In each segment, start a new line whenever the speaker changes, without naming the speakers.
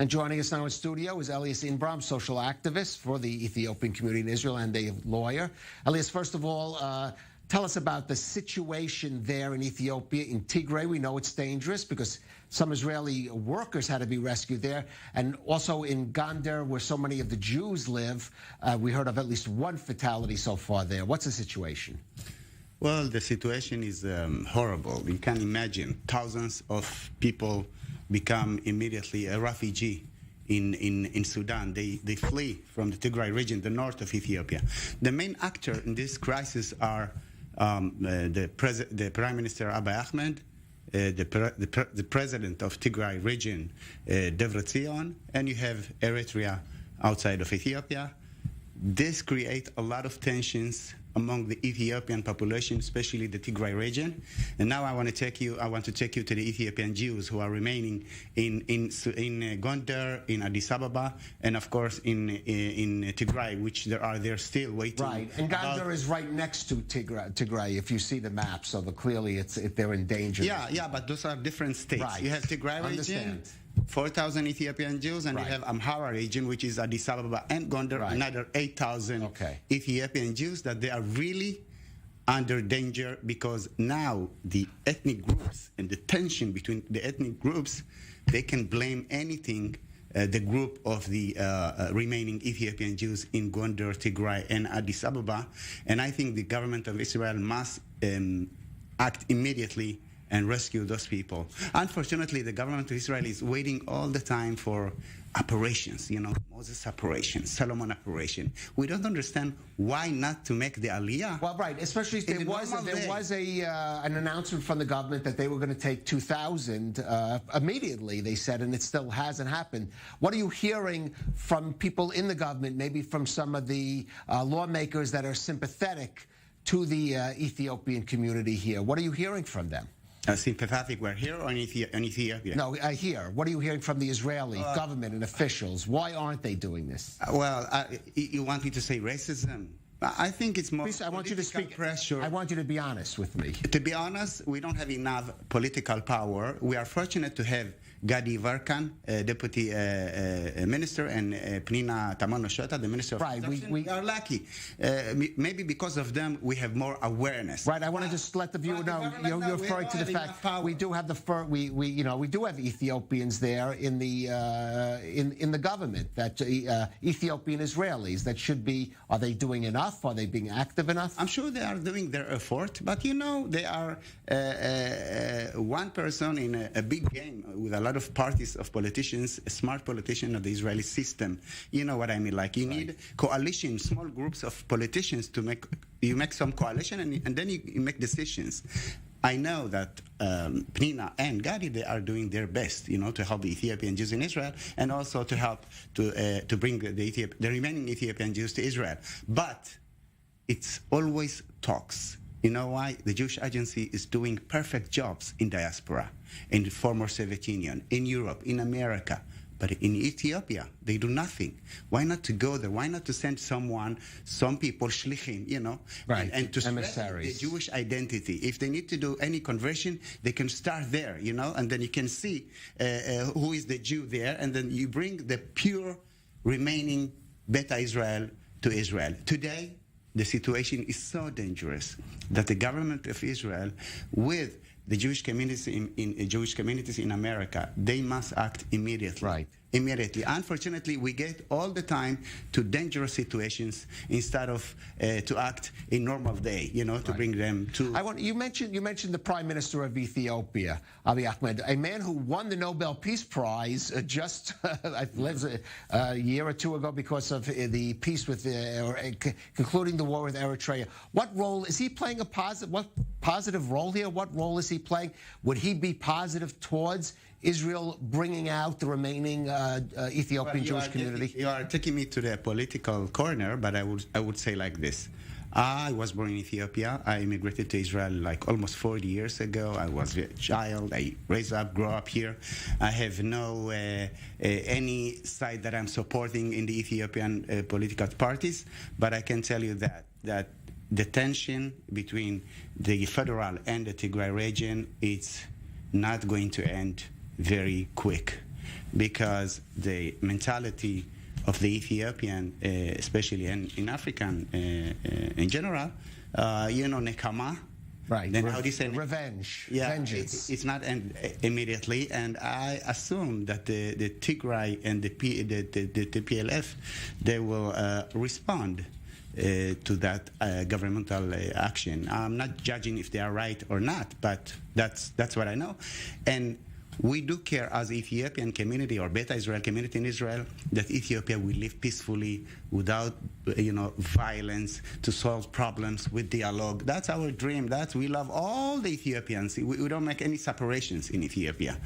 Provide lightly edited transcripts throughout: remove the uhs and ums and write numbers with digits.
And joining us now in studio is Aliyah Inbram, social activist for the Ethiopian community in Israel and a lawyer. Aliyah, first of all, tell us about the situation there in Ethiopia, in Tigray. We know it's dangerous because some Israeli workers had to be rescued there. And also in Gondar, where so many of the Jews live, we heard of at least one fatality so far there. What's the situation?
Well, the situation is horrible. You can imagine thousands of people become immediately a refugee in Sudan. They flee from the Tigray region, the north of Ethiopia. The main actor in this crisis are the Prime Minister Abiy Ahmed, the president of Tigray region, Debretsion, and you have Eritrea outside of Ethiopia. This creates a lot of tensions among the Ethiopian population, especially the Tigray region. And now I want to take you to the Ethiopian Jews who are remaining in Gondar, in Addis Ababa, and of course in Tigray, which they're still waiting.
Right, and Gondar is right next to Tigray. If you see the map, so clearly they're in danger.
Yeah, but those are different states.
Right.
You have Tigray region, 4,000 Ethiopian Jews, and you have Amhara region, which is Addis Ababa and Gondar, another 8,000 Ethiopian Jews that they are really under danger because now the ethnic groups and the tension between the ethnic groups, they can blame anything the group of the remaining Ethiopian Jews in Gondar, Tigray, and Addis Ababa. And I think the government of Israel must act immediately and rescue those people. Unfortunately, the government of Israel is waiting all the time for operations, Moses operation, Solomon operation. We don't understand why not to make the Aliyah.
Well, right, especially if there was an announcement from the government that they were going to take 2,000 immediately, they said, and it still hasn't happened. What are you hearing from people in the government, maybe from some of the lawmakers that are sympathetic to the Ethiopian community here? What are you hearing from them?
Sympathetic, we're here or in Ethiopia?
No, I hear. What are you hearing from the Israeli government and officials? Why aren't they doing this?
Well, you want me to say racism? I think it's more.
Please, I want you to speak.
Pressure.
I want you to be honest with me.
To be honest, we don't have enough political power. We are fortunate to have Gadi Varkan, deputy minister, and Pnina Tamano-Shota, the minister of Construction. We are lucky. Maybe because of them, we have more awareness.
Right. I want to just let the viewer know. You're referring to the fact we do have we do have Ethiopians there in the government, that Ethiopian Israelis that should be. Are they doing enough? Are they being active enough?
I'm sure they are doing their effort, but they are one person in a big game with a lot of parties of politicians, a smart politician of the Israeli system. You know what I mean? Like you need coalition, small groups of politicians to make some coalition, and then you make decisions. I know that Pnina and Gadi, they are doing their best, to help the Ethiopian Jews in Israel, and also to help to bring the remaining Ethiopian Jews to Israel. But it's always talks. You know why? The Jewish Agency is doing perfect jobs in diaspora, in the former Soviet Union, in Europe, in America. But in Ethiopia, they do nothing. Why not to go there? Why not to send some people, shlichim, and to spread the Jewish identity? If they need to do any conversion, they can start there, and then you can see who is the Jew there, and then you bring the pure remaining Beta Israel to Israel. Today, the situation is so dangerous that the government of Israel, with the Jewish communities in America, they must act immediately.
Right.
Immediately. Unfortunately, we get all the time to dangerous situations instead of to act in normal day, to bring them to.
You mentioned the Prime Minister of Ethiopia, Abiy Ahmed, a man who won the Nobel Peace Prize just a year or two ago because of the peace with concluding the war with Eritrea. What role is he playing? What positive role here? What role is he playing? Would he be positive towards Israel bringing out the remaining Ethiopian Jewish community?
You are taking me to the political corner, but I would say like this. I was born in Ethiopia. I immigrated to Israel like almost 40 years ago. I was a child. I raised up, grew up here. I have no any side that I'm supporting in the Ethiopian political parties, but I can tell you that the tension between the federal and the Tigray region is not going to end very quick. because the mentality of the Ethiopian, especially in African in general, nekama.
Right.
Then how do you say
revenge?
Yeah,
Vengeance.
it's not immediately, and I assume that the Tigray and the TPLF, they will respond to that governmental action. I'm not judging if they are right or not, but that's what I know. And we do care as Ethiopian community or Beta Israel community in Israel that Ethiopia will live peacefully without, violence, to solve problems with dialogue. That's our dream. We love all the Ethiopians. We don't make any separations in Ethiopia.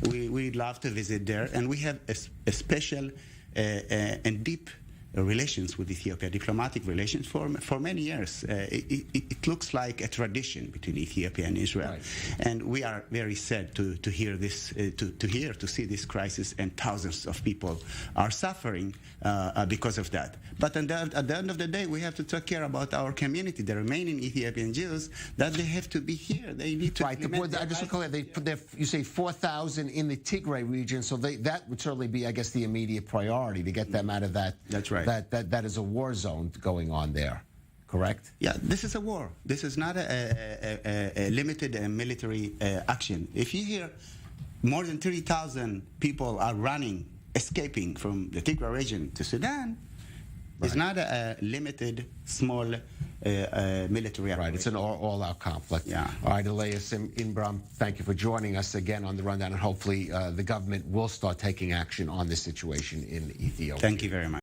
We love to visit there, and we have a special and deep relations with Ethiopia, diplomatic relations for many years. It looks like a tradition between Ethiopia and Israel,
right.
And we are very sad to hear this, to see this crisis, and thousands of people are suffering because of that. But at the end of the day, we have to take care about our community, the remaining Ethiopian Jews, that they have to be here. They need to.
Right. I just recall that you say 4,000 in the Tigray region, so that would certainly be, I guess, the immediate priority to get them out of that.
That's right.
That is a war zone going on there, correct?
Yeah, this is a war. This is not a limited military action. If you hear more than 30,000 people are running, escaping from the Tigray region to Sudan, right. It's not a limited, small military operation.
Right, it's an all-out conflict.
Yeah.
All right, Aliyah Inbram, thank you for joining us again on the Rundown, and hopefully the government will start taking action on this situation in Ethiopia.
Thank you very much.